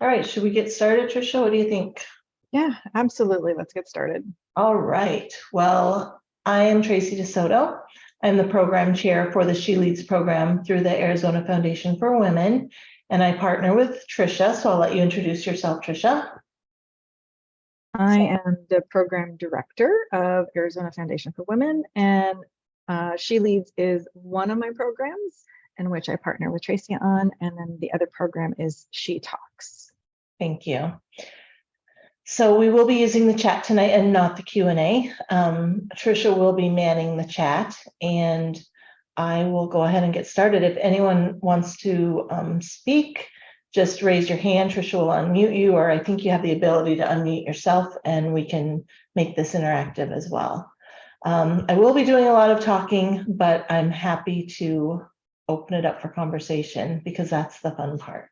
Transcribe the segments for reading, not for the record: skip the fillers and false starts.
All right, should we get started, Trisha? What do you think? Yeah, absolutely. Let's get started. All right. Well, I am Tracy DeSoto. I'm the program chair for the She Leads program through the Arizona Foundation for Women, and I partner with Trisha. So I'll let you introduce yourself, Trisha. I am the program director of Arizona Foundation for Women, and She Leads is one of my programs in which I partner with Tracy on, and then the other program is She Talks. Thank you. So we will be using the chat tonight and not the Q&A. Trisha will be manning the chat, and I will go ahead and get started. If anyone wants to speak, just raise your hand. Trisha will unmute you, or I think you have the ability to unmute yourself, and we can make this interactive as well. I will be doing a lot of talking, but I'm happy to open it up for conversation because that's the fun part.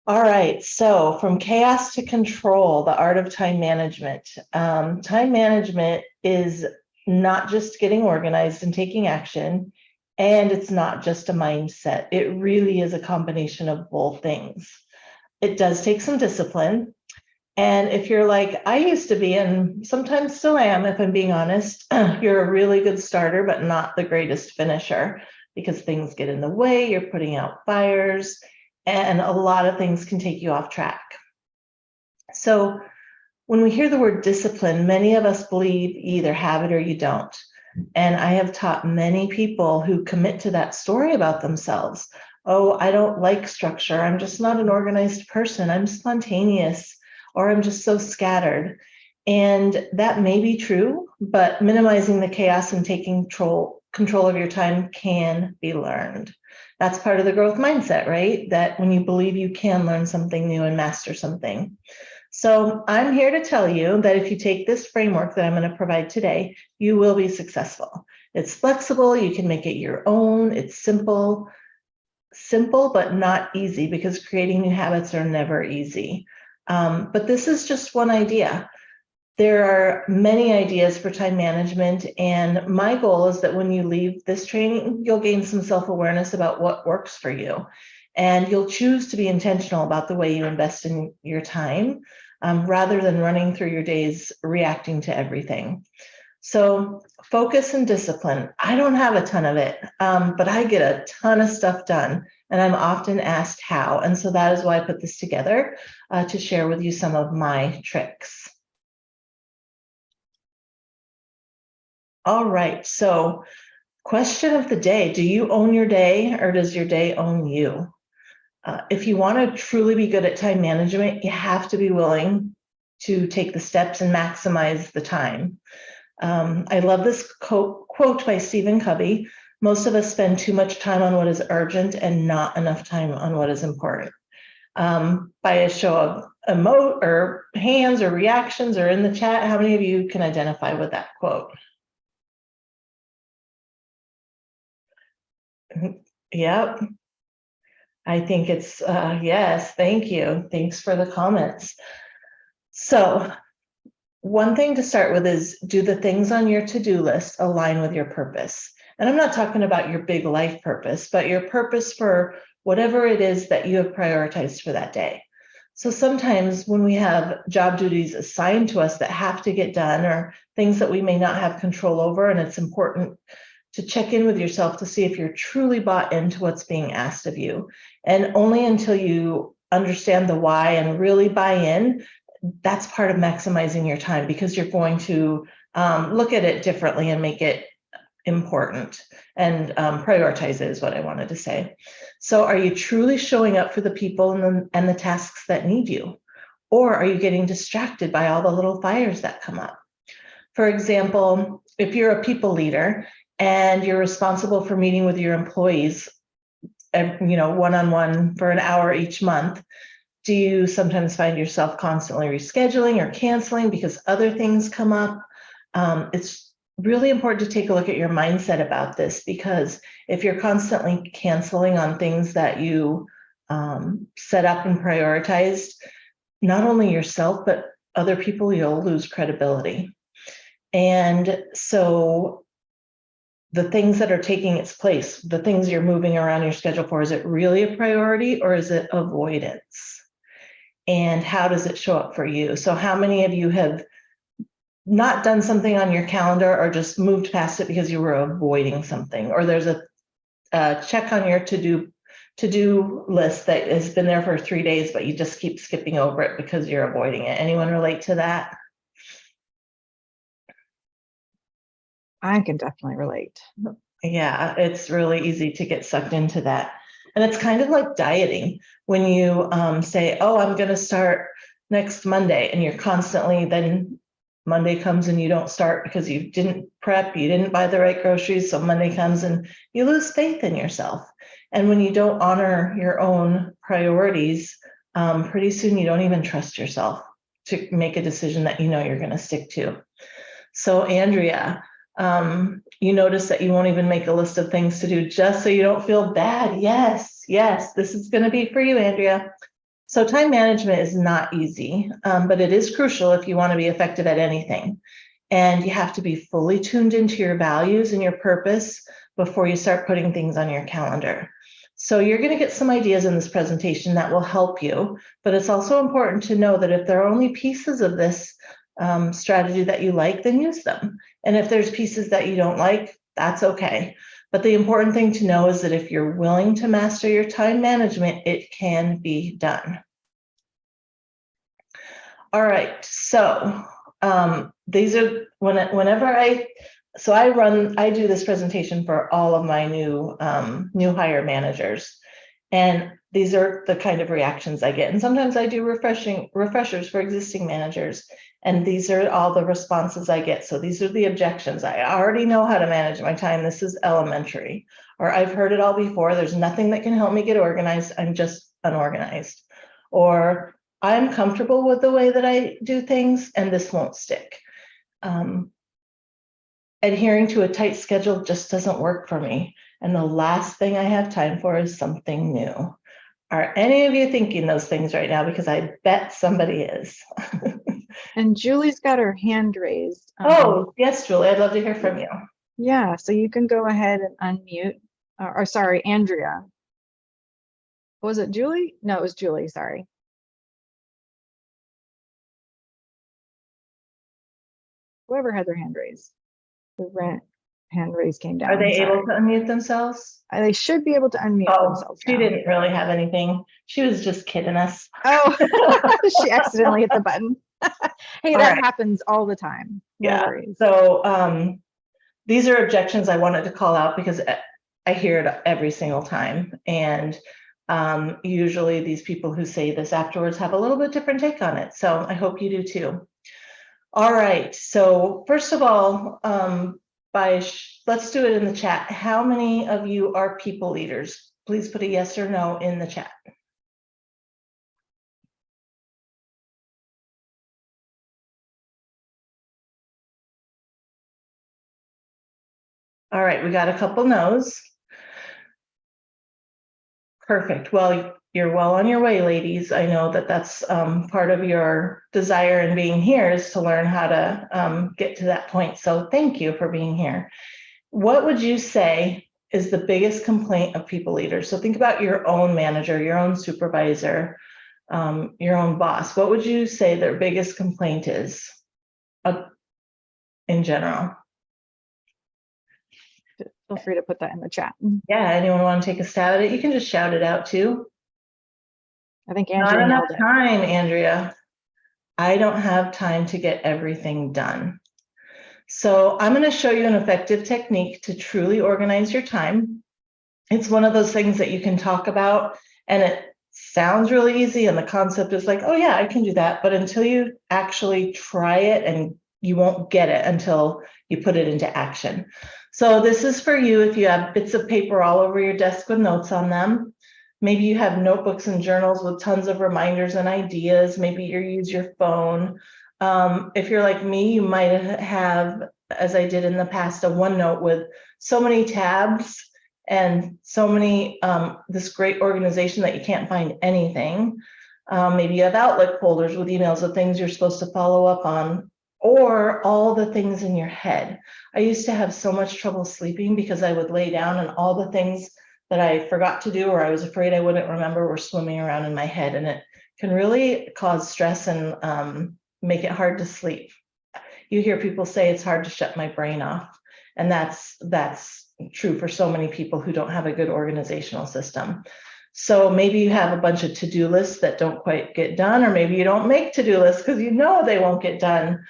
All right, so from chaos to control, the art of time management. Time management is not just getting organized and taking action, and it's not just a mindset. It really is a combination of both things. It does take some discipline. And if you're like, I used to be, and sometimes still am, if I'm being honest, you're a really good starter, but not the greatest finisher because things get in the way, you're putting out fires, and a lot of things can take you off track. So when we hear the word discipline, many of us believe you either have it or you don't. And I have taught many people who commit to that story about themselves. Oh, I don't like structure. I'm just not an organized person. I'm spontaneous, or I'm just so scattered. And that may be true, but minimizing the chaos and taking control of your time can be learned. That's part of the growth mindset, right? That when you believe you can learn something new and master something. So I'm here to tell you that if you take this framework that I'm going to provide today, you will be successful. It's flexible. You can make it your own. It's simple, but not easy, because creating new habits are never easy. But this is just one idea. There are many ideas for time management, and my goal is that when you leave this training, you'll gain some self-awareness about what works for you, and you'll choose to be intentional about the way you invest in your time, rather than running through your days reacting to everything. So focus and discipline. I don't have a ton of it, but I get a ton of stuff done, and I'm often asked how, and so that is why I put this together to share with you some of my tricks. All right, so question of the day: do you own your day, or does your day own you? If you want to truly be good at time management, you have to be willing to take the steps and maximize the time. I love this quote by Stephen Covey: most of us spend too much time on what is urgent and not enough time on what is important. By a show of emote or hands or reactions or in the chat, how many of you can identify with that quote? Yep. I think it's, yes, thank you. Thanks for the comments. So one thing to start with is, do the things on your to-do list align with your purpose? And I'm not talking about your big life purpose, but your purpose for whatever it is that you have prioritized for that day. So sometimes when we have job duties assigned to us that have to get done, or things that we may not have control over, and it's important to check in with yourself to see if you're truly bought into what's being asked of you. And only until you understand the why and really buy in, that's part of maximizing your time, because you're going to look at it differently and make it important and prioritize it, is what I wanted to say. So are you truly showing up for the people and the tasks that need you? Or are you getting distracted by all the little fires that come up? For example, if you're a people leader and you're responsible for meeting with your employees, one-on-one for an hour each month, do you sometimes find yourself constantly rescheduling or canceling because other things come up? It's really important to take a look at your mindset about this, because if you're constantly canceling on things that you set up and prioritized, not only yourself, but other people, you'll lose credibility. And so the things that are taking its place, the things you're moving around your schedule for, is it really a priority or is it avoidance? and how does it show up for you? So how many of you have not done something on your calendar or just moved past it because you were avoiding something, or there's a check on your to-do list that has been there for 3 days, but you just keep skipping over it because you're avoiding it? Anyone relate to that? I can definitely relate. Yeah, it's really easy to get sucked into that. And it's kind of like dieting when you say, oh, I'm going to start next Monday, and you're constantly, then Monday comes and you don't start because you didn't prep, you didn't buy the right groceries. So Monday comes and you lose faith in yourself. And when you don't honor your own priorities, pretty soon you don't even trust yourself to make a decision that you know you're going to stick to. So Andrea, you notice that you won't even make a list of things to do just so you don't feel bad. Yes, yes, this is going to be for you, Andrea. So time management is not easy, but it is crucial if you want to be effective at anything. And you have to be fully tuned into your values and your purpose before you start putting things on your calendar. So you're going to get some ideas in this presentation that will help you, but it's also important to know that if there are only pieces of this strategy that you like, then use them. And if there's pieces that you don't like, that's okay. But the important thing to know is that if you're willing to master your time management, it can be done. All right, so these are whenever I do this presentation for all of my new hire managers, and these are the kind of reactions I get. And sometimes I do refreshers for existing managers, and these are all the responses I get. So these are the objections. I already know how to manage my time. This is elementary. Or I've heard it all before. There's nothing that can help me get organized. I'm just unorganized. Or I'm comfortable with the way that I do things, and this won't stick. Adhering to a tight schedule just doesn't work for me. And the last thing I have time for is something new. Are any of you thinking those things right now? Because I bet somebody is. And Julie's got her hand raised. Oh, yes, Julie, I'd love to hear from you. Yeah, so you can go ahead and unmute. Or sorry, Andrea. Was it Julie? No, it was Julie, sorry. Whoever had their hand raised. The hand raise came down. Are they able to unmute themselves? They should be able to unmute themselves She now. didn't really have anything. She was just kidding us. Oh, she accidentally hit the button. Hey, that happens all the time. No worries. So these are objections I wanted to call out because I hear it every single time. And usually these people who say this afterwards have a little bit different take on it. So I hope you do too. All right, so first of all, let's do it in the chat. How many of you are people leaders? Please put a yes or no in the chat. All right, we got a couple no's. Perfect. Well, you're well on your way, ladies. I know that that's part of your desire in being here is to learn how to get to that point. So thank you for being here. What would you say is the biggest complaint of people leaders? So think about your own manager, your own supervisor, your own boss. What would you say their biggest complaint is in general? Feel free to put that in the chat. Yeah, anyone want to take a stab at it? You can just shout it out too. I think Andrea nailed it. Not enough time, Andrea. I don't have time to get everything done. So I'm going to show you an effective technique to truly organize your time. It's one of those things that you can talk about and it sounds really easy and the concept is like, oh yeah, I can do that. But until you actually try it, and you won't get it until you put it into action. So this is for you if you have bits of paper all over your desk with notes on them. Maybe you have notebooks and journals with tons of reminders and ideas. Maybe you use your phone. If you're like me, you might have, as I did in the past, a OneNote with so many tabs and so many, this great organization that you can't find anything. Maybe you have Outlook folders with emails of things you're supposed to follow up on, or all the things in your head. I used to have so much trouble sleeping because I would lay down and all the things that I forgot to do or I was afraid I wouldn't remember were swimming around in my head, and it can really cause stress and make it hard to sleep. You hear people say it's hard to shut my brain off. And that's true for so many people who don't have a good organizational system. So maybe you have a bunch of to-do lists that don't quite get done, or maybe you don't make to-do lists because you know they won't get done.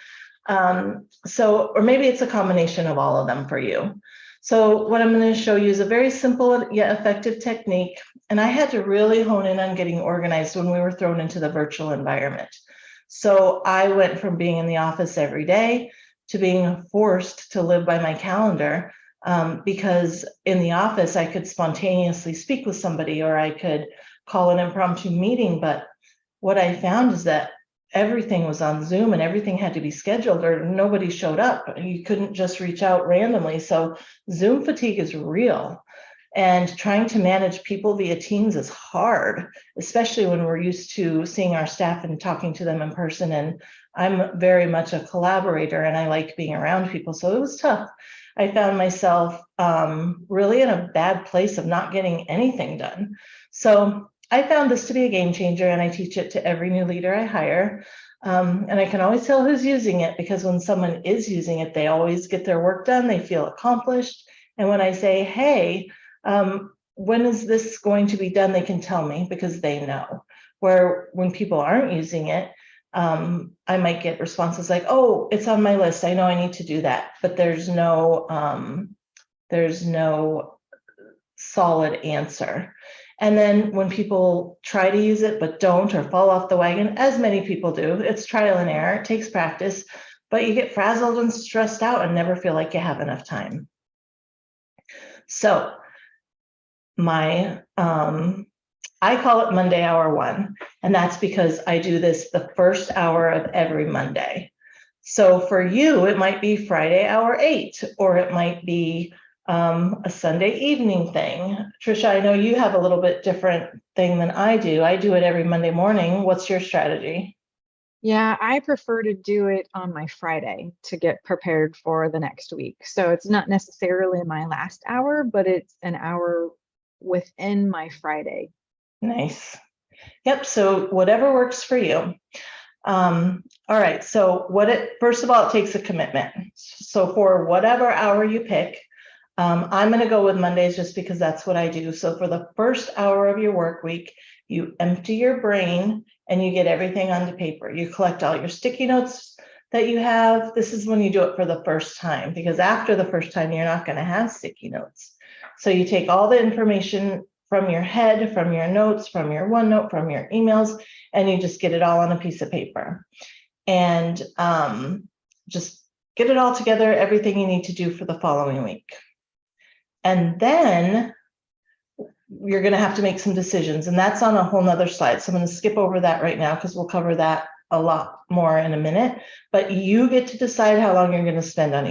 Or maybe it's a combination of all of them for you. So what I'm going to show you is a very simple yet effective technique. And I had to really hone in on getting organized when we were thrown into the virtual environment. So I went from being in the office every day to being forced to live by my calendar, because in the office I could spontaneously speak with somebody, or I could call an impromptu meeting. But what I found is that everything was on Zoom and everything had to be scheduled, or nobody showed up. You couldn't just reach out randomly. So Zoom fatigue is real. And trying to manage people via Teams is hard, especially when we're used to seeing our staff and talking to them in person. And I'm very much a collaborator and I like being around people. So it was tough. I found myself really in a bad place of not getting anything done. So I found this to be a game changer, and I teach it to every new leader I hire. And I can always tell who's using it, because when someone is using it, they always get their work done. They feel accomplished. And when I say, hey, when is this going to be done, they can tell me because they know. Where when people aren't using it, I might get responses like, oh, it's on my list, I know I need to do that, but there's no solid answer. And then when people try to use it but don't, or fall off the wagon, as many people do, it's trial and error, it takes practice, but you get frazzled and stressed out and never feel like you have enough time. So I call it Monday Hour 1, and that's because I do this the first hour of every Monday. So for you, it might be Friday Hour 8, or it might be a Sunday evening thing. Trisha, I know you have a little bit different thing than I do. I do it every Monday morning. What's your strategy? Yeah, I prefer to do it on my Friday to get prepared for the next week. So it's not necessarily my last hour, but it's an hour within my Friday. Nice. Yep. So whatever works for you. All right. So first of all, it takes a commitment. So for whatever hour you pick, I'm going to go with Mondays just because that's what I do. So for the first hour of your work week, you empty your brain and you get everything onto paper. You collect all your sticky notes that you have. This is when you do it for the first time, because after the first time, you're not going to have sticky notes. So you take all the information from your head, from your notes, from your OneNote, from your emails, and you just get it all on a piece of paper. And just get it all together, everything you need to do for the following week. And then you're going to have to make some decisions, and that's on a whole nother slide. So I'm going to skip over that right now because we'll cover that a lot more in a minute. But you get to decide how long you're going to spend on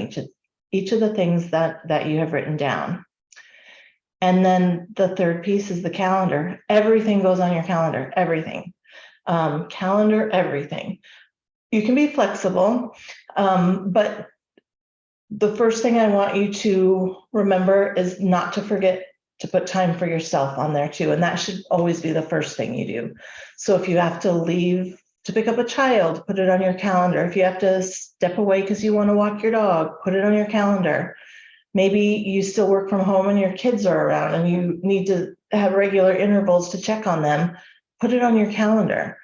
each of the things that you have written down. And then the third piece is the calendar. Everything goes on your calendar, everything. Calendar, everything. You can be flexible, but the first thing I want you to remember is not to forget to put time for yourself on there too. And that should always be the first thing you do. So if you have to leave to pick up a child, put it on your calendar. If you have to step away because you want to walk your dog, put it on your calendar. Maybe you still work from home and your kids are around and you need to have regular intervals to check on them, put it on your calendar.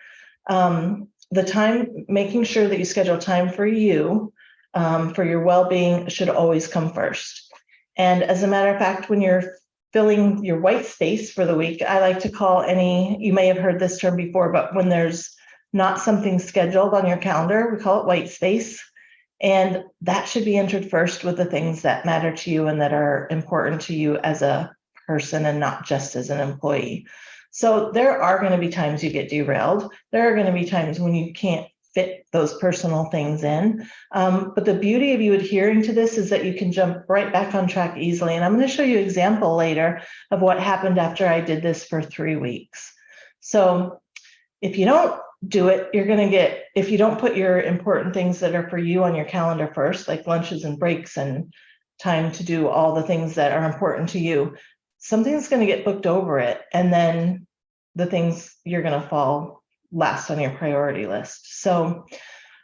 The time, making sure that you schedule time for you, for your well-being, should always come first. And as a matter of fact, when you're filling your white space for the week, I like to call you may have heard this term before, but when there's not something scheduled on your calendar, we call it white space. And that should be entered first with the things that matter to you and that are important to you as a person and not just as an employee. So there are going to be times you get derailed. There are going to be times when you can't fit those personal things in. But the beauty of you adhering to this is that you can jump right back on track easily. And I'm going to show you an example later of what happened after I did this for 3 weeks. So if you don't do it, you're going to get, if you don't put your important things that are for you on your calendar first, like lunches and breaks and time to do all the things that are important to you, something's going to get booked over it. And then the things, you're going to fall last on your priority list. So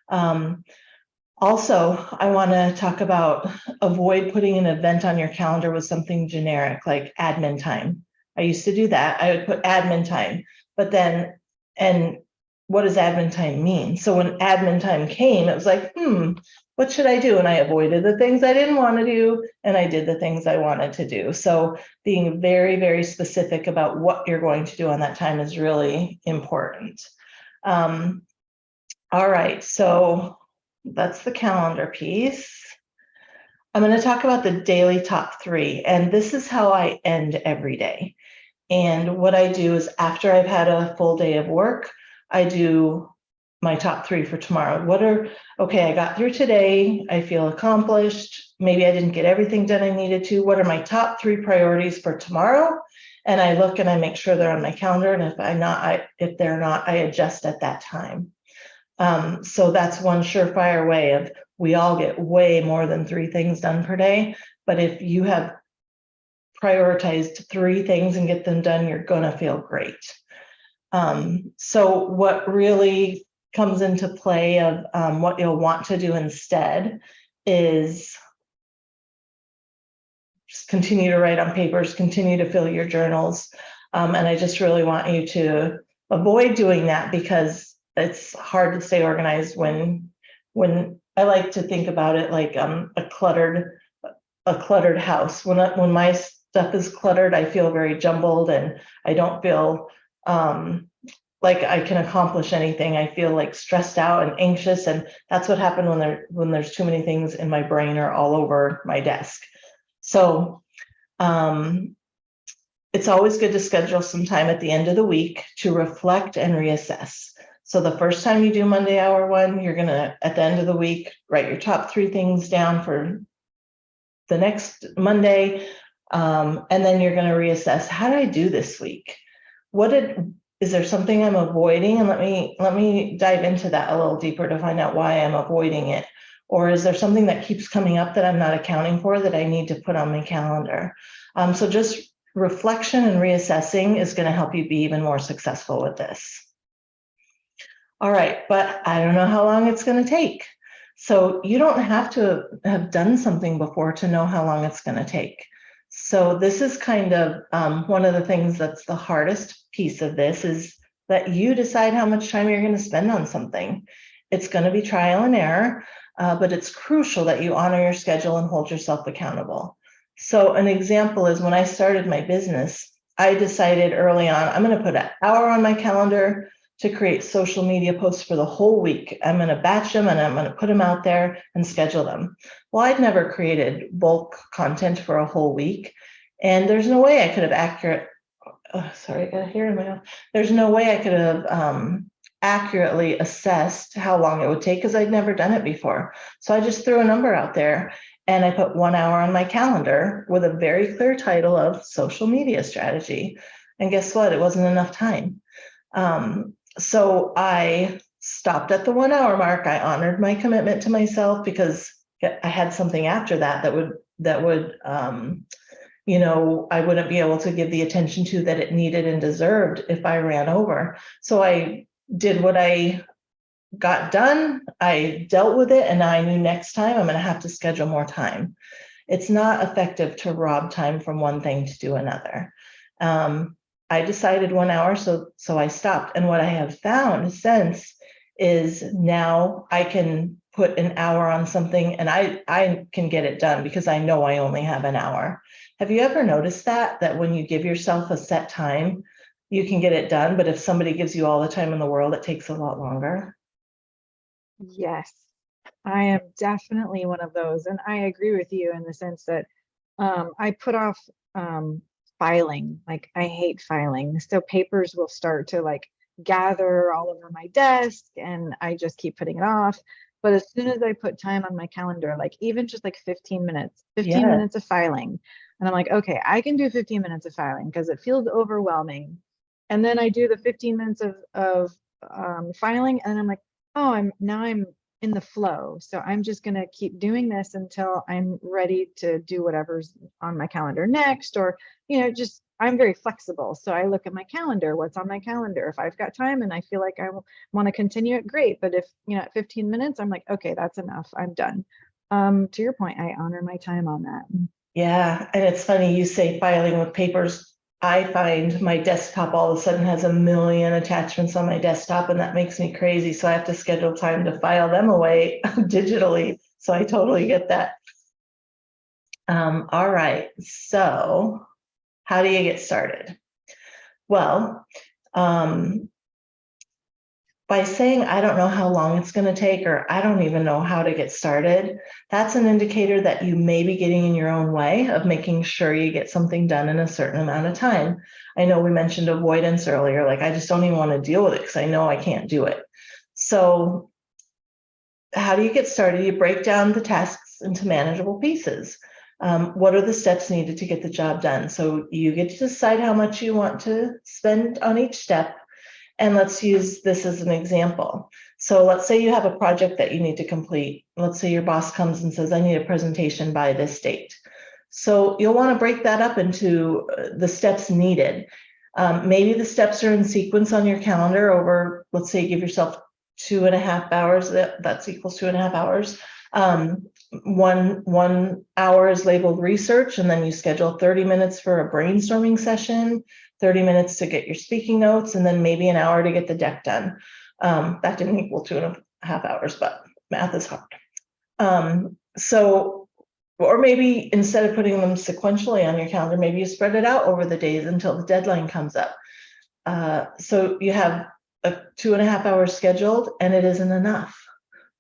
also, I want to talk about avoid putting an event on your calendar with something generic like admin time. I used to do that. I would put admin time, but then, and what does admin time mean? So when admin time came, it was like, what should I do? And I avoided the things I didn't want to do, and I did the things I wanted to do. So being very, very specific about what you're going to do on that time is really important. All right, so that's the calendar piece. I'm going to talk about the daily top 3, and this is how I end every day. And what I do is after I've had a full day of work, I do my top 3 for tomorrow. Okay, I got through today, I feel accomplished. Maybe I didn't get everything done I needed to. What are my top 3 priorities for tomorrow? And I look and I make sure they're on my calendar. And if they're not, I adjust at that time. So that's one surefire way of, we all get way more than 3 things done per day. But if you have prioritized 3 things and get them done, you're going to feel great. So what really comes into play of what you'll want to do instead is just continue to write on papers, continue to fill your journals. And I just really want you to avoid doing that, because it's hard to stay organized when I like to think about it like a cluttered house. When my stuff is cluttered, I feel very jumbled and I don't feel like I can accomplish anything. I feel like stressed out and anxious, and that's what happened when there's too many things in my brain or all over my desk. So it's always good to schedule some time at the end of the week to reflect and reassess. So the first time you do Monday Hour 1, you're gonna, at the end of the week, write your top 3 things down for the next Monday. And then you're gonna reassess, how did I do this week? Is there something I'm avoiding? And let me dive into that a little deeper to find out why I'm avoiding it. Or is there something that keeps coming up that I'm not accounting for that I need to put on my calendar? So just reflection and reassessing is going to help you be even more successful with this. All right, but I don't know how long it's going to take. So you don't have to have done something before to know how long it's going to take. So this is kind of one of the things that's the hardest piece of this, is that you decide how much time you're going to spend on something. It's going to be trial and error, but it's crucial that you honor your schedule and hold yourself accountable. So an example is when I started my business, I decided early on, I'm going to put an hour on my calendar to create social media posts for the whole week. I'm going to batch them and I'm going to put them out there and schedule them. Well, I'd never created bulk content for a whole week, and there's no way I could have sorry, I got a hair in my mouth. There's no way I could have accurately assessed how long it would take, because I'd never done it before. So I just threw a number out there and I put 1 hour on my calendar with a very clear title of social media strategy. And guess what? It wasn't enough time. So I stopped at the 1 hour mark. I honored my commitment to myself, because I had something after that would I wouldn't be able to give the attention to that it needed and deserved if I ran over. So I did what I got done. I dealt with it, and now I knew next time I'm going to have to schedule more time. It's not effective to rob time from one thing to do another. I decided 1 hour, so I stopped. And what I have found since is now I can put an hour on something and I can get it done because I know I only have an hour. Have you ever noticed that when you give yourself a set time, you can get it done, but if somebody gives you all the time in the world, it takes a lot longer? Yes, I am definitely one of those. And I agree with you in the sense that I put off filing. Like, I hate filing. So papers will start to like gather all over my desk and I just keep putting it off. But as soon as I put time on my calendar, like even just like 15 minutes of filing, and I'm like, okay, I can do 15 minutes of filing because it feels overwhelming. And then I do the 15 minutes of filing, and I'm like, oh, I'm in the flow. So I'm just going to keep doing this until I'm ready to do whatever's on my calendar next, or, just I'm very flexible. So I look at my calendar, what's on my calendar. If I've got time and I feel like I want to continue it, great. But if, at 15 minutes, I'm like, okay, that's enough. I'm done. To your point, I honor my time on that. Yeah, and it's funny you say filing with papers. I find my desktop all of a sudden has a million attachments on my desktop, and that makes me crazy. So I have to schedule time to file them away digitally. So I totally get that. All right, so how do you get started? Well, by saying, I don't know how long it's going to take, or I don't even know how to get started, that's an indicator that you may be getting in your own way of making sure you get something done in a certain amount of time. I know we mentioned avoidance earlier, like I just don't even want to deal with it because I know I can't do it. So how do you get started? You break down the tasks into manageable pieces. What are the steps needed to get the job done? So you get to decide how much you want to spend on each step. And let's use this as an example. So let's say you have a project that you need to complete. Let's say your boss comes and says, I need a presentation by this date. So you'll want to break that up into the steps needed. Maybe the steps are in sequence on your calendar over, let's say you give yourself 2.5 hours, that's equals 2.5 hours. 1 hour is labeled research, and then you schedule 30 minutes for a brainstorming session, 30 minutes to get your speaking notes, and then maybe an hour to get the deck done. That didn't equal 2.5 hours, but math is hard. Or maybe instead of putting them sequentially on your calendar, maybe you spread it out over the days until the deadline comes up. So you have a 2.5 hours scheduled and it isn't enough.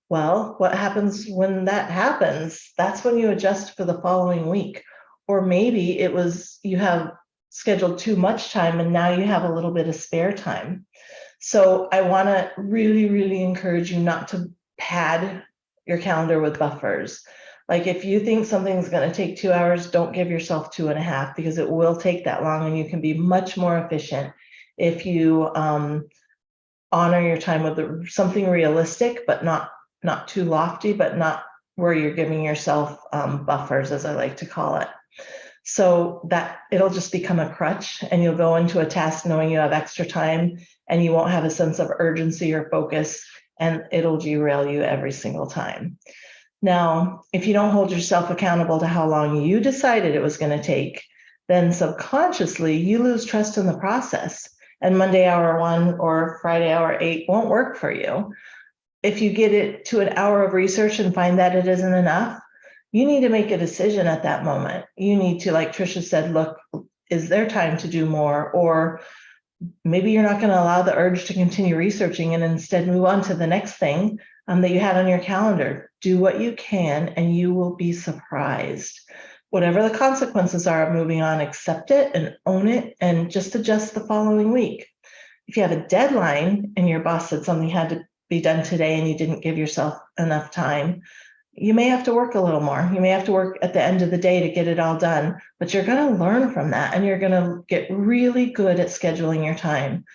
Well, what happens when that happens? That's when you adjust for the following week. Or maybe it was you have scheduled too much time and now you have a little bit of spare time. So I want to really, really encourage you not to pad your calendar with buffers. Like if you think something's going to take 2 hours, don't give yourself 2.5, because it will take that long, and you can be much more efficient if you honor your time with something realistic, but not too lofty, but not where you're giving yourself buffers, as I like to call it. So that it'll just become a crutch, and you'll go into a task knowing you have extra time and you won't have a sense of urgency or focus, and it'll derail you every single time. Now, if you don't hold yourself accountable to how long you decided it was going to take, then subconsciously you lose trust in the process, and Monday hour 1 or Friday hour 8 won't work for you. If you get it to an hour of research and find that it isn't enough, you need to make a decision at that moment. You need to, like Trisha said, look, is there time to do more? Or maybe you're not going to allow the urge to continue researching and instead move on to the next thing that you had on your calendar. Do what you can and you will be surprised. Whatever the consequences are of moving on, accept it and own it and just adjust the following week. If you have a deadline and your boss said something had to be done today and you didn't give yourself enough time, you may have to work a little more. You may have to work at the end of the day to get it all done, but you're going to learn from that and you're going to get really good at scheduling your time.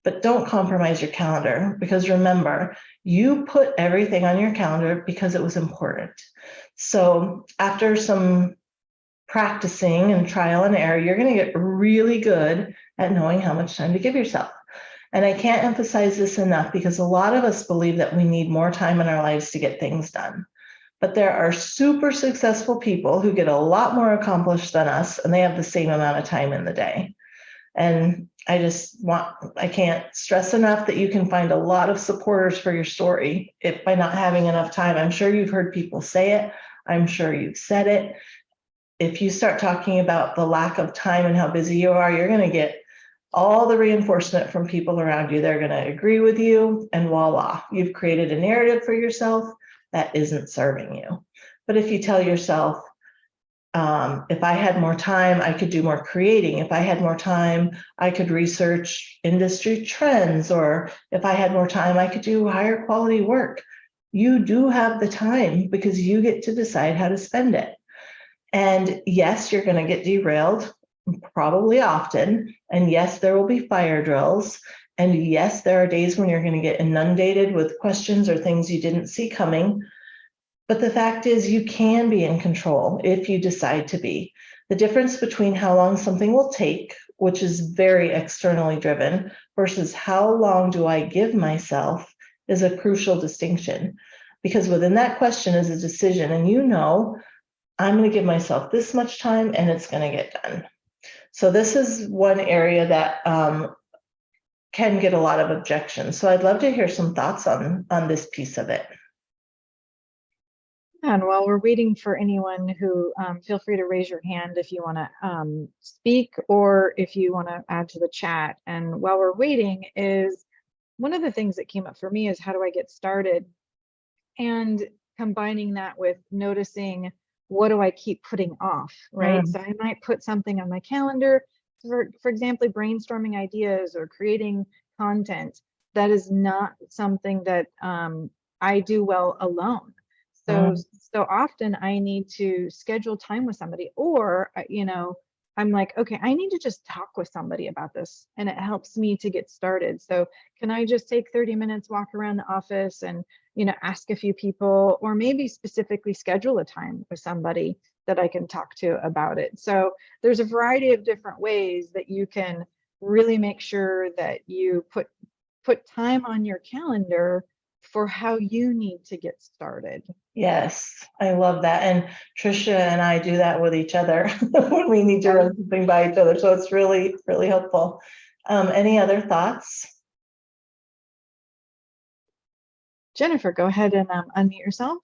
But don't compromise your calendar, because remember, you put everything on your calendar because it was important. So after some practicing and trial and error, you're going to get really good at knowing how much time to give yourself. And I can't emphasize this enough, because a lot of us believe that we need more time in our lives to get things done. But there are super successful people who get a lot more accomplished than us, and they have the same amount of time in the day. And I can't stress enough that you can find a lot of supporters for your story if by not having enough time. I'm sure you've heard people say it. I'm sure you've said it. If you start talking about the lack of time and how busy you are, you're going to get all the reinforcement from people around you. They're going to agree with you, and voila, you've created a narrative for yourself that isn't serving you. But if you tell yourself, if I had more time, I could do more creating. If I had more time, I could research industry trends. Or if I had more time, I could do higher quality work. You do have the time, because you get to decide how to spend it. And yes, you're going to get derailed, probably often. And yes, there will be fire drills. And yes, there are days when you're going to get inundated with questions or things you didn't see coming. But the fact is, you can be in control if you decide to be. The difference between how long something will take which is very externally driven, versus how long do I give myself is a crucial distinction. Because within that question is a decision, and I'm going to give myself this much time and it's going to get done. So this is one area that can get a lot of objections. So I'd love to hear some thoughts on this piece of it. And while we're waiting for anyone who, feel free to raise your hand if you want to speak or if you want to add to the chat. And while we're waiting, is one of the things that came up for me is how do I get started? And combining that with noticing what do I keep putting off, right? So I might put something on my calendar, for example, brainstorming ideas or creating content. That is not something that I do well alone. So often I need to schedule time with somebody, or, I'm like, okay, I need to just talk with somebody about this, and it helps me to get started. So can I just take 30 minutes, walk around the office and, ask a few people, or maybe specifically schedule a time with somebody that I can talk to about it. So there's a variety of different ways that you can really make sure that you put time on your calendar for how you need to get started. Yes, I love that. And Trisha and I do that with each other when we need to run something by each other. So it's really, really helpful. Any other thoughts? Jennifer, go ahead and unmute yourself.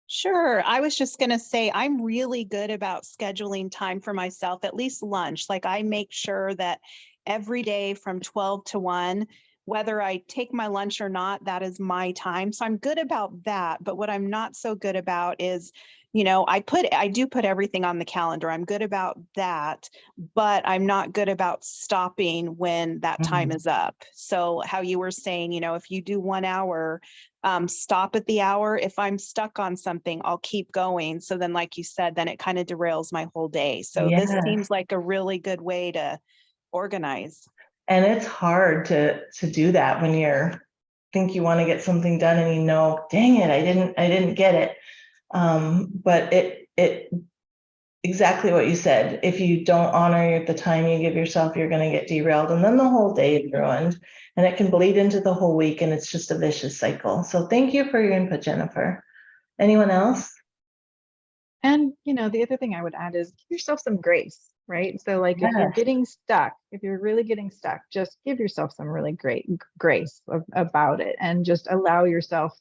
Sure. I was just going to say, I'm really good about scheduling time for myself, at least lunch. Like I make sure that every day from 12 to 1, whether I take my lunch or not, that is my time. So I'm good about that. But what I'm not so good about is, I do put everything on the calendar. I'm good about that, but I'm not good about stopping when that time is up. So how you were saying, if you do 1 hour, stop at the hour. If I'm stuck on something, I'll keep going. So then, like you said, then it kind of derails my whole day. So this seems like a really good way to organize. And it's hard to do that when think you want to get something done and dang it, I didn't get it. But it exactly what you said. If you don't honor the time you give yourself, you're going to get derailed, and then the whole day is ruined, and it can bleed into the whole week, and it's just a vicious cycle. So thank you for your input, Jennifer. Anyone else? And, the other thing I would add is give yourself some grace, right? So like if you're getting stuck, if you're really getting stuck, just give yourself some really great grace about it, and just allow yourself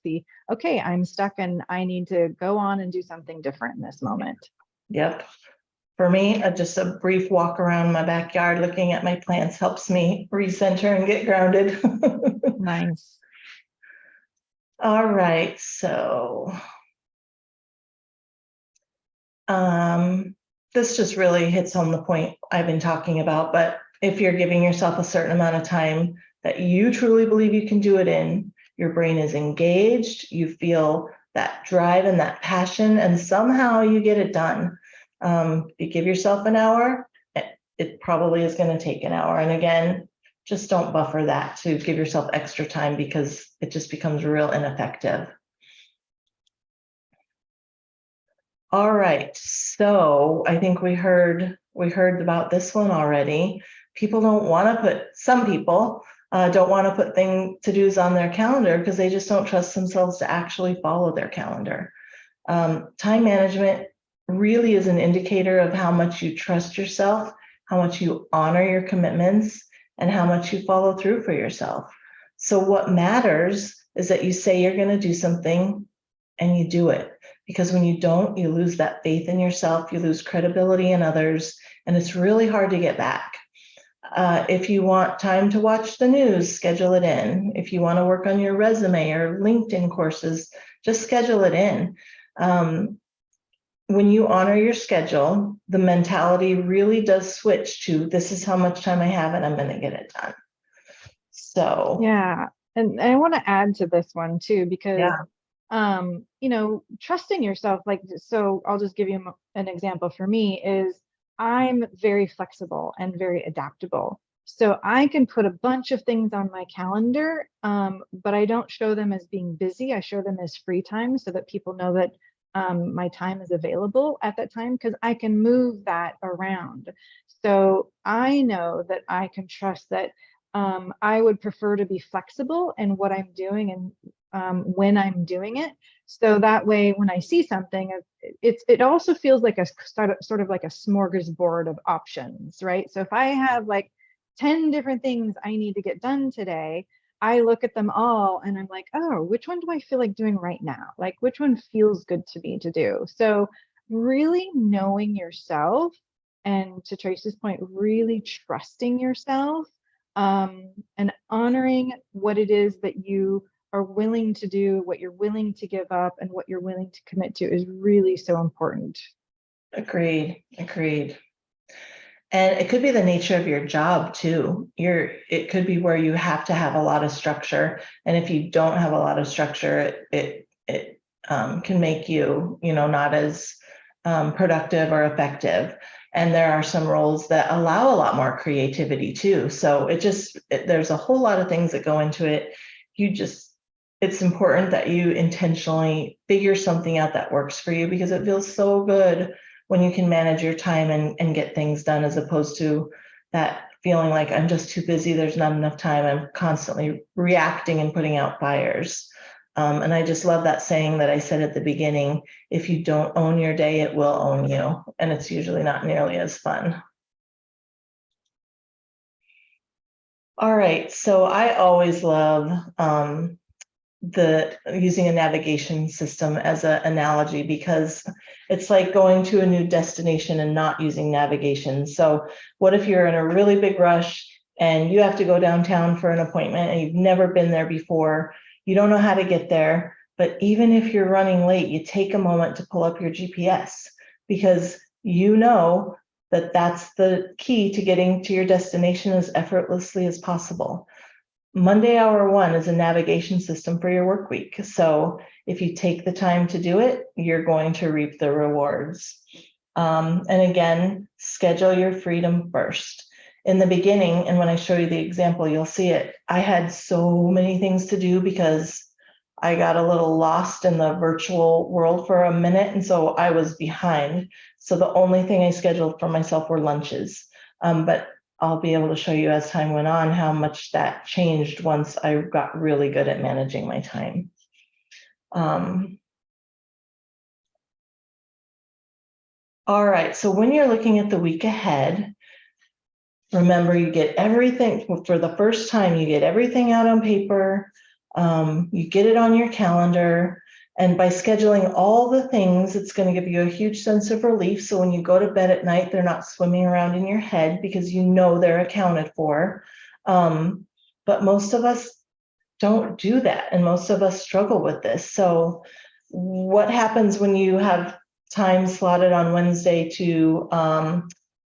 okay, I'm stuck and I need to go on and do something different in this moment. Yep. For me, just a brief walk around my backyard looking at my plants helps me recenter and get grounded. Nice. All right, so this just really hits home the point I've been talking about, but if you're giving yourself a certain amount of time that you truly believe you can do it in, your brain is engaged, you feel that drive and that passion, and somehow you get it done. You give yourself an hour, it probably is going to take an hour. And again, just don't buffer that to give yourself extra time, because it just becomes real ineffective. All right, so I think we heard about this one already. People don't want to put, some people don't want to put to-dos on their calendar because they just don't trust themselves to actually follow their calendar. Time management really is an indicator of how much you trust yourself, how much you honor your commitments, and how much you follow through for yourself. So what matters is that you say you're going to do something and you do it. Because when you don't, you lose that faith in yourself, you lose credibility in others, and it's really hard to get back. If you want time to watch the news, schedule it in. If you want to work on your resume or LinkedIn courses, just schedule it in. When you honor your schedule, the mentality really does switch to, this is how much time I have and I'm going to get it done. So yeah, and I want to add to this one too, because trusting yourself, so I'll just give you an example. For me is I'm very flexible and very adaptable. So I can put a bunch of things on my calendar, but I don't show them as being busy. I show them as free time so that people know that my time is available at that time, because I can move that around. So I know that I can trust that I would prefer to be flexible in what I'm doing and when I'm doing it. So that way, when I see something, it also feels like a sort of like a smorgasbord of options, right? So if I have like 10 different things I need to get done today, I look at them all and I'm like, oh, which one do I feel like doing right now? Like, which one feels good to me to do? So really knowing yourself, and to Tracy's point, really trusting yourself, and honoring what it is that you are willing to do, what you're willing to give up, and what you're willing to commit to is really so important. Agreed. And it could be the nature of your job too. It could be where you have to have a lot of structure. And if you don't have a lot of structure, it can make you, not as productive or effective. And there are some roles that allow a lot more creativity too. So there's a whole lot of things that go into it. It's important that you intentionally figure something out that works for you, because it feels so good when you can manage your time and get things done, as opposed to that feeling like I'm just too busy, there's not enough time, I'm constantly reacting and putting out fires. And I just love that saying that I said at the beginning: if you don't own your day, it will own you. And it's usually not nearly as fun. All right, so I always love using a navigation system as an analogy, because it's like going to a new destination and not using navigation. So what if you're in a really big rush and you have to go downtown for an appointment and you've never been there before? You don't know how to get there, but even if you're running late, you take a moment to pull up your GPS, because you know that that's the key to getting to your destination as effortlessly as possible. Monday Hour One is a navigation system for your work week. So if you take the time to do it, you're going to reap the rewards. And again, schedule your freedom first. In the beginning, and when I show you the example, you'll see it. I had so many things to do because I got a little lost in the virtual world for a minute. And so I was behind. So the only thing I scheduled for myself were lunches. But I'll be able to show you as time went on how much that changed once I got really good at managing my time. All right, so when you're looking at the week ahead, remember, you get everything for the first time, you get everything out on paper, you get it on your calendar. And by scheduling all the things, it's going to give you a huge sense of relief. So when you go to bed at night, they're not swimming around in your head, because you know they're accounted for. But most of us don't do that. And most of us struggle with this. So what happens when you have time slotted on Wednesday to,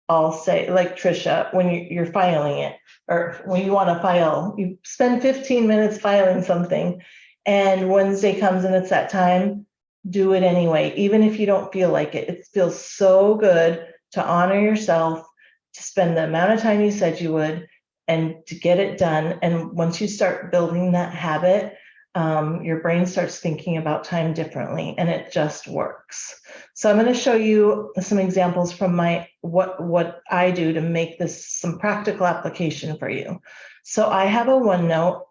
I'll say, like Trisha, when you're filing it, or when you want to file, you spend 15 minutes filing something, and Wednesday comes and it's that time, do it anyway, even if you don't feel like it. It feels so good to honor yourself, to spend the amount of time you said you would, and to get it done. And once you start building that habit, your brain starts thinking about time differently, and it just works. So I'm going to show you some examples from what I do to make this some practical application for you. So I have a OneNote,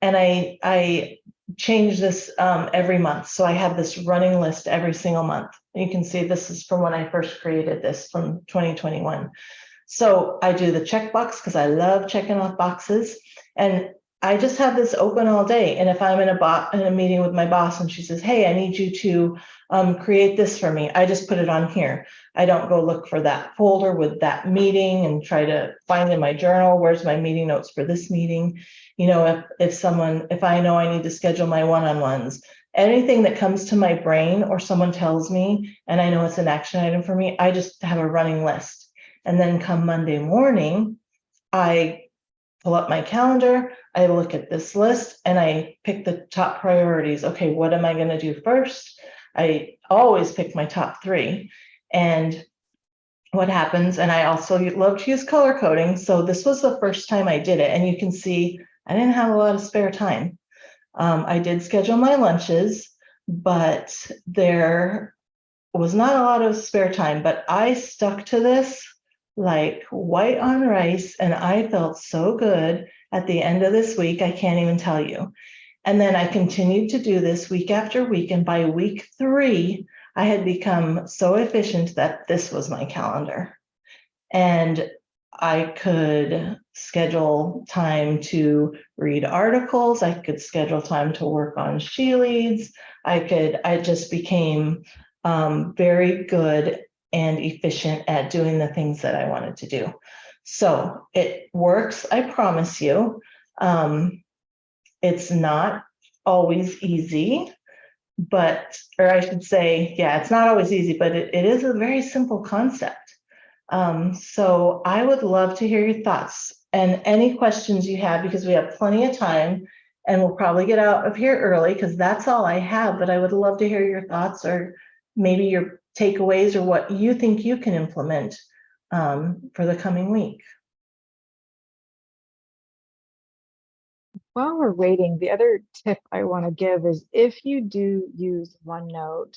and I change this every month. So I have this running list every single month. You can see this is from when I first created this, from 2021. So I do the checkbox because I love checking off boxes, and I just have this open all day. And if I'm in a meeting with my boss and she says, hey, I need you to create this for me, I just put it on here. I don't go look for that folder with that meeting and try to find in my journal, where's my meeting notes for this meeting? If I know I need to schedule my one-on-ones, anything that comes to my brain or someone tells me and I know it's an action item for me, I just have a running list. And then come Monday morning, I pull up my calendar, I look at this list, and I pick the top priorities. Okay, what am I going to do first? I always pick my top 3. And what happens, and I also love to use color coding. So this was the first time I did it. And you can see I didn't have a lot of spare time. I did schedule my lunches, but they're was not a lot of spare time, but I stuck to this like white on rice, and I felt so good at the end of this week. I can't even tell you. And then I continued to do this week after week. And by week 3, I had become so efficient that this was my calendar. And I could schedule time to read articles. I could schedule time to work on She Leads. I just became very good and efficient at doing the things that I wanted to do. So it works, I promise you. It's not always easy, but, or I should say, yeah, it's not always easy, but it is a very simple concept. So I would love to hear your thoughts and any questions you have, because we have plenty of time and we'll probably get out of here early because that's all I have, but I would love to hear your thoughts or maybe your takeaways or what you think you can implement for the coming week. While we're waiting, the other tip I want to give is if you do use OneNote,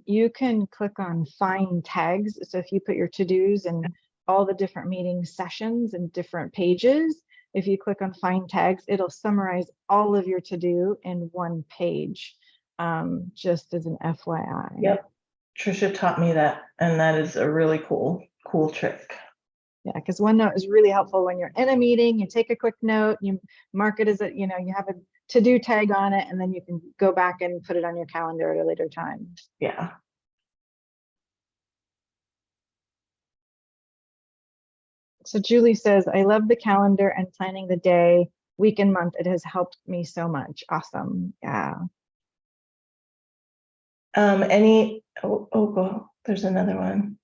you can click on find tags. So if you put your to-dos and all the different meeting sessions and different pages, if you click on find tags, it'll summarize all of your to-do in one page, just as an FYI. Yep. Trisha taught me that, and that is a really cool trick. Yeah, because OneNote is really helpful when you're in a meeting, you take a quick note, you mark it as a, you have a to-do tag on it, and then you can go back and put it on your calendar at a later time. Yeah. So Julie says, I love the calendar and planning the day, week and month. It has helped me so much. Awesome. Yeah. Go, there's another one.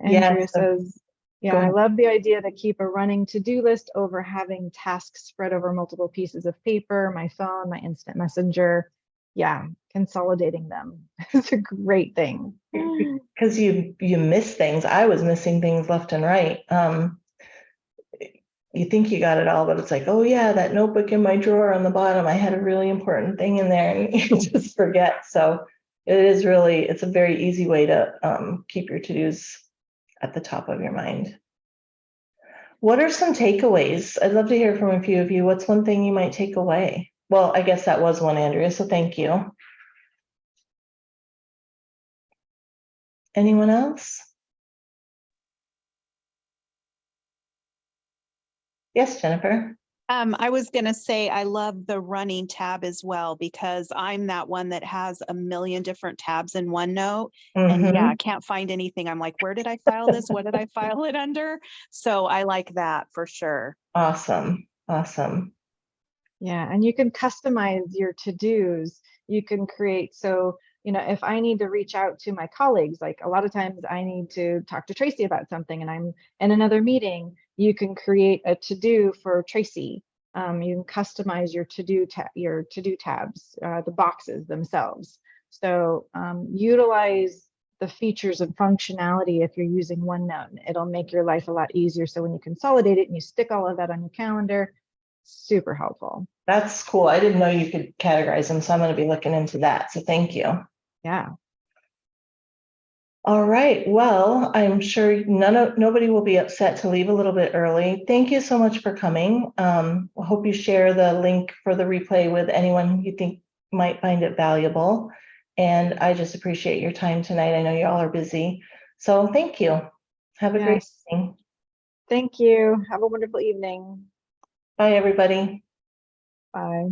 Andrea Yeah, says, yeah, I love the idea to keep a running to-do list over having tasks spread over multiple pieces of paper, my phone, my instant messenger. Yeah, consolidating them is a great thing. because you miss things. I was missing things left and right. You think you got it all, but it's like, oh yeah, that notebook in my drawer on the bottom, I had a really important thing in there, and you just forget. So it's a very easy way to keep your to-dos at the top of your mind. What are some takeaways? I'd love to hear from a few of you. What's one thing you might take away? Well, I guess that was one, Andrea, so thank you. Anyone else? Yes, Jennifer. I was going to say, I love the running tab as well, because I'm that one that has a million different tabs in OneNote. And yeah, I can't find anything. I'm like, where did I file this? What did I file it under? So I like that for sure. Awesome. Awesome. Yeah, and you can customize your to-dos. You can create, so, if I need to reach out to my colleagues, like a lot of times I need to talk to Tracy about something and I'm in another meeting, you can create a to-do for Tracy. You can customize your to-do tabs, the boxes themselves. So utilize the features and functionality if you're using OneNote. It'll make your life a lot easier. So when you consolidate it and you stick all of that on your calendar, super helpful. That's cool. I didn't know you could categorize them, so I'm going to be looking into that. So thank you. Yeah. All right. Well, I'm sure nobody will be upset to leave a little bit early. Thank you so much for coming. I hope you share the link for the replay with anyone you think might find it valuable. And I just appreciate your time tonight. I know you all are busy. So thank you. Have a great evening. Thank you. Have a wonderful evening. Bye, everybody. Bye.